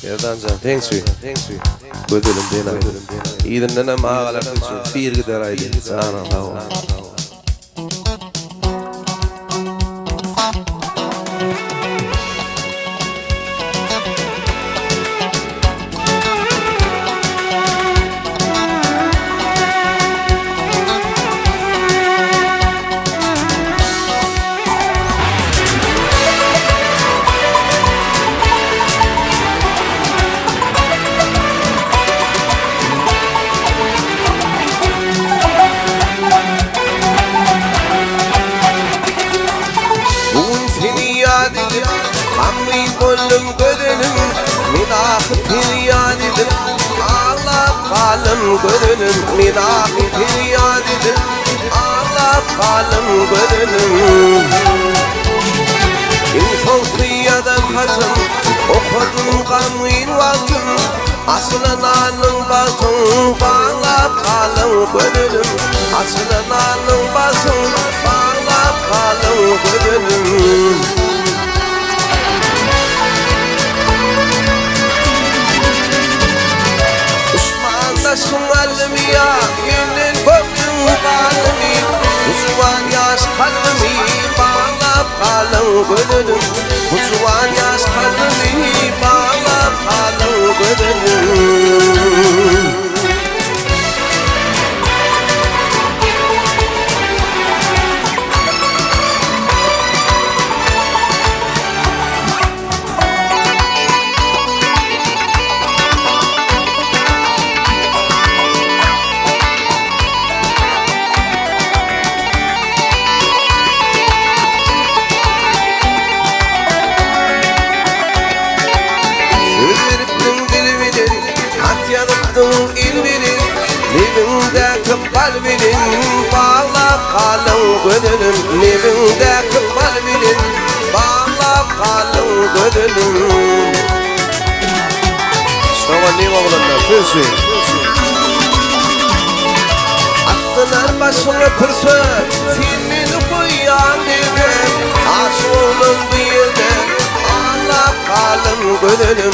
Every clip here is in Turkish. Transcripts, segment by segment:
Yerdancan, thanks you. Gödülüm dena. İyidin nenem ağalar için bir gider aydı. Sana hava. Hammi bollum görünüm, minahı piryadidir. Ağlap kalım görünüm, minahı piryadidir. Ağlap kalım görünüm. İnsan kıyada katım, okudum kanın vaktim. Aslan anın batın, bağlap kalım görünüm. Aslan anın batın, bağlap kalım görünüm. Sunalım ya gönül gördüm kalbimi. Uzvan yaş kalbimi bağlap kalım gönlüm. Uzvan yaş kalbimi bağlap kalım gönlüm. İlminin, evindeki kalbinin bağlap kalın gönlüm. Evindeki kalbinin bağlap kalın gönlüm. Şova neyim oğlanlar, fırsın. Attılar başını pırsın, filmini koyan gibi. Aşığının bir yerde bağlap kalın gönlüm.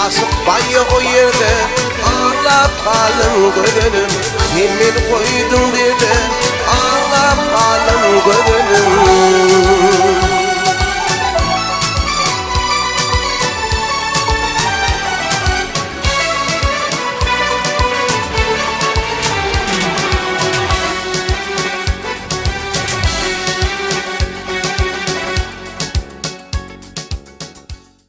Aşık bayı o yerde ağlap kalım gönlüm. Kimin koydun bir de ağlap kalım gönlüm.